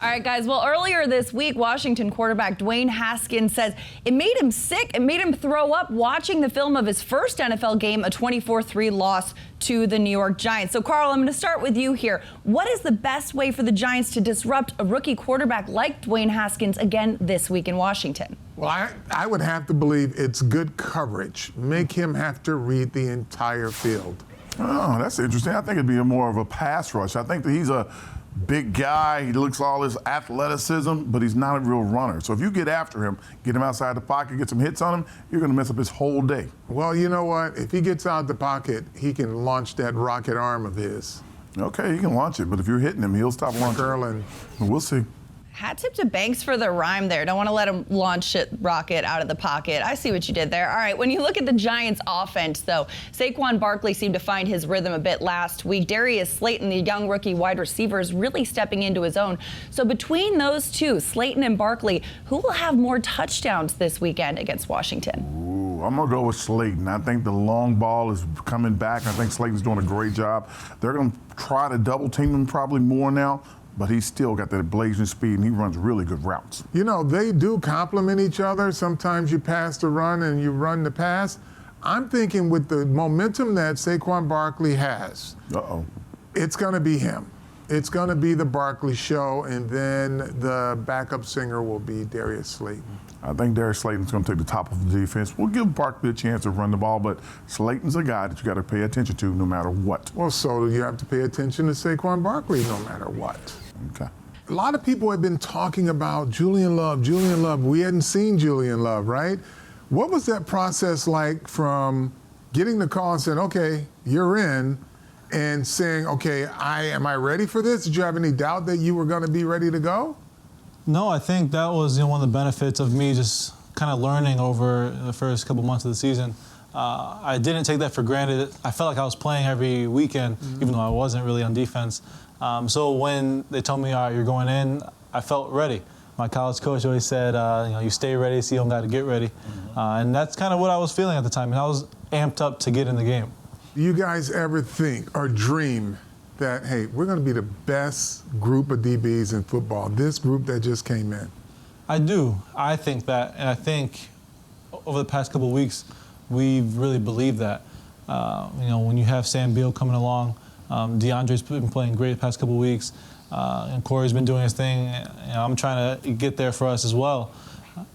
All right, guys. Well, earlier this week, Washington quarterback Dwayne Haskins says it made him sick. It made him throw up watching the film of his first NFL game, a 24-3 loss to the New York Giants. So, Carl, I'm going to start with you here. What is the best way for the Giants to disrupt a rookie quarterback like Dwayne Haskins again this week in Washington? Well, I would have to believe it's good coverage. Make him have to read the entire field. Oh, that's interesting. I think it'd be more of a pass rush. I think that he's a big guy. He looks all his athleticism, but he's not a real runner. So if you get after him, get him outside the pocket, get some hits on him, you're going to mess up his whole day. Well, you know what? If he gets out the pocket, he can launch that rocket arm of his. Okay, he can launch it, but if you're hitting him, he'll stop launching. Curling. We'll see. Hat tip to Banks for the rhyme there. Don't want to let him launch it rocket out of the pocket. I see what you did there. All right, when you look at the Giants offense, though, Saquon Barkley seemed to find his rhythm a bit last week. Darius Slayton, the young rookie wide receiver, is really stepping into his own. So between those two, Slayton and Barkley, who will have more touchdowns this weekend against Washington? Ooh, I'm going to go with Slayton. I think the long ball is coming back. I think Slayton's doing a great job. They're going to try to double team him probably more now, but he's still got that blazing speed, and he runs really good routes. You know, they do complement each other. Sometimes you pass the run and you run the pass. I'm thinking with the momentum that Saquon Barkley has, it's going to be him. It's going to be the Barkley show, and then the backup singer will be Darius Slayton. I think Darius Slayton's going to take the top of the defense. We'll give Barkley a chance to run the ball, but Slayton's a guy that you got to pay attention to no matter what. Well, so you have to pay attention to Saquon Barkley no matter what. Okay. A lot of people have been talking about Julian Love, Julian Love. We hadn't seen Julian Love, right? What was that process like from getting the call and saying, okay, you're in, and saying, okay, am I ready for this? Did you have any doubt that you were going to be ready to go? No, I think that was one of the benefits of me just kind of learning over the first couple months of the season. I didn't take that for granted. I felt like I was playing every weekend, even though I wasn't really on defense. So when they told me, all right, you're going in, I felt ready. My college coach always said, you stay ready, so you don't got to get ready. And that's kind of what I was feeling at the time. And I was amped up to get in the game. Do you guys ever think or dream that, hey, we're going to be the best group of DBs in football, this group that just came in? I do. I think that. And I think over the past couple of weeks, we've really believed that. When you have Sam Beal coming along, DeAndre's been playing great the past couple of weeks, and Corey's been doing his thing. I'm trying to get there for us as well.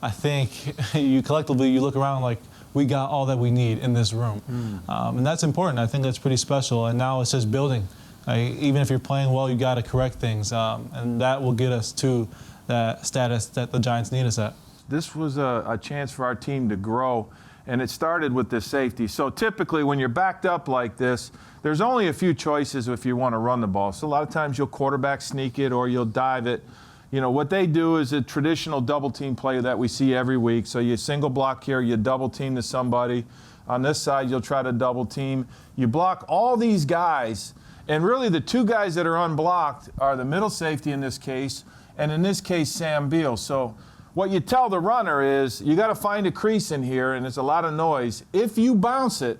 I think you collectively, you look around like we got all that we need in this room. And that's important. I think that's pretty special. And now it's just building. Even if you're playing well, you got to correct things. And that will get us to that status that the Giants need us at. This was a chance for our team to grow, and it started with this safety. So typically when you're backed up like this, there's only a few choices if you want to run the ball. So a lot of times you'll quarterback sneak it or you'll dive it. What they do is a traditional double team play that we see every week. So you single block here, you double team to somebody. On this side, you'll try to double team. You block all these guys, and really the two guys that are unblocked are the middle safety in this case, and in this case, Sam Beal. So what you tell the runner is you got to find a crease in here, and it's a lot of noise. If you bounce it,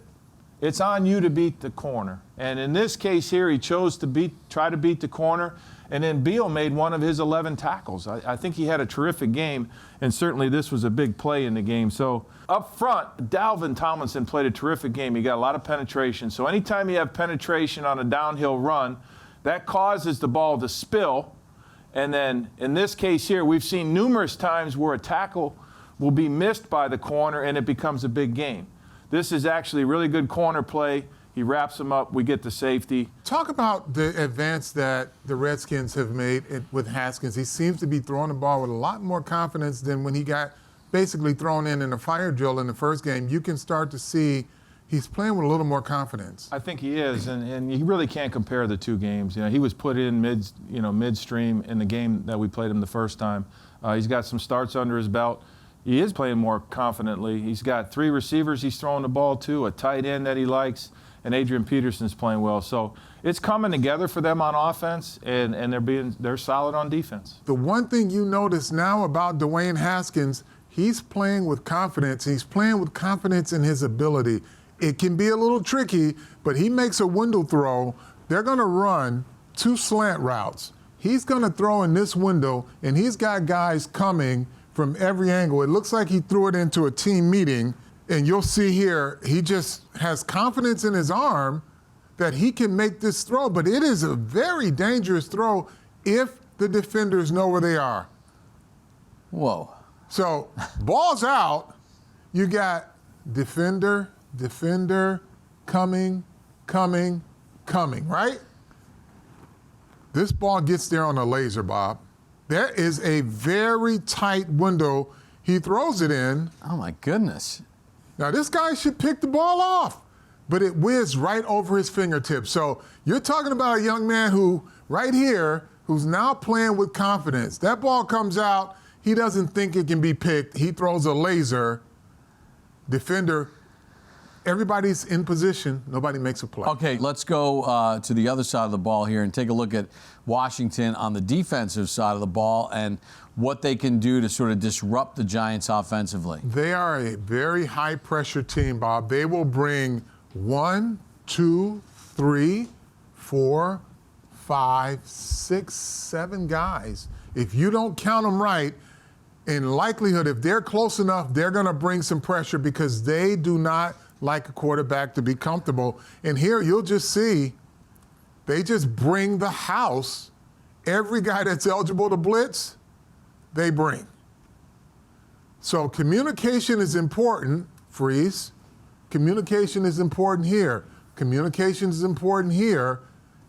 it's on you to beat the corner. And in this case here, he chose to try to beat the corner, and then Beal made one of his 11 tackles. I think he had a terrific game, and certainly this was a big play in the game. So up front, Dalvin Tomlinson played a terrific game. He got a lot of penetration. So anytime you have penetration on a downhill run, that causes the ball to spill. And then in this case here, we've seen numerous times where a tackle will be missed by the corner and it becomes a big game. This is actually a really good corner play. He wraps him up. We get the safety. Talk about the advance that the Redskins have made with Haskins. He seems to be throwing the ball with a lot more confidence than when he got basically thrown in a fire drill in the first game. You can start to see he's playing with a little more confidence. I think he is, and you really can't compare the two games. He was put in midstream in the game that we played him the first time. He's got some starts under his belt. He is playing more confidently. He's got 3 receivers he's throwing the ball to, a tight end that he likes, and Adrian Peterson's playing well. So it's coming together for them on offense, and they're solid on defense. The one thing you notice now about Dwayne Haskins, he's playing with confidence. He's playing with confidence in his ability. It can be a little tricky, but he makes a window throw. They're going to run 2 slant routes. He's going to throw in this window, and he's got guys coming from every angle. It looks like he threw it into a team meeting, and you'll see here, he just has confidence in his arm that he can make this throw, but it is a very dangerous throw if the defenders know where they are. Whoa. So, ball's out. You got defender, coming, right? This ball gets there on a laser, Bob. There is a very tight window. He throws it in. Oh, my goodness. Now, this guy should pick the ball off, but it whizzed right over his fingertips. So you're talking about a young man who, right here, who's now playing with confidence. That ball comes out. He doesn't think it can be picked. He throws a laser. Defender, everybody's in position. Nobody makes a play. Okay, let's go to the other side of the ball here and take a look at Washington on the defensive side of the ball and what they can do to sort of disrupt the Giants offensively. They are a very high-pressure team, Bob. They will bring 1, 2, 3, 4, 5, 6, 7 guys. If you don't count them right, in likelihood, if they're close enough, they're going to bring some pressure because they do not like a quarterback to be comfortable. And here you'll just see they just bring the house. Every guy that's eligible to blitz, they bring. So communication is important, Freeze. Communication is important here. Communication is important here.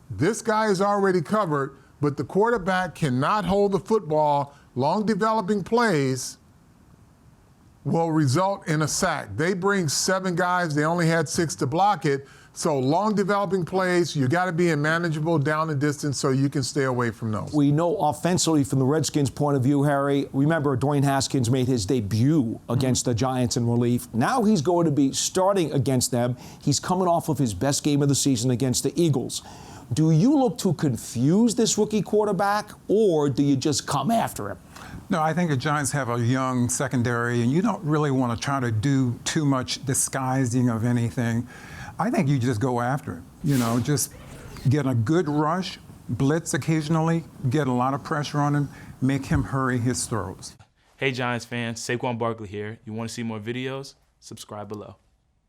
This guy is already covered, but the quarterback cannot hold the football. Long developing plays will result in a sack. They bring 7 guys. They only had 6 to block it. So long developing plays, you got to be in manageable down and distance so you can stay away from those. We know offensively from the Redskins' point of view, Harry, remember Dwayne Haskins made his debut against the Giants in relief. Now he's going to be starting against them. He's coming off of his best game of the season against the Eagles. Do you look to confuse this rookie quarterback, or do you just come after him? No, I think the Giants have a young secondary, and you don't really want to try to do too much disguising of anything. I think you just go after him. You know, just get a good rush, blitz occasionally, get a lot of pressure on him, make him hurry his throws. Hey Giants fans, Saquon Barkley here. You want to see more videos? Subscribe below.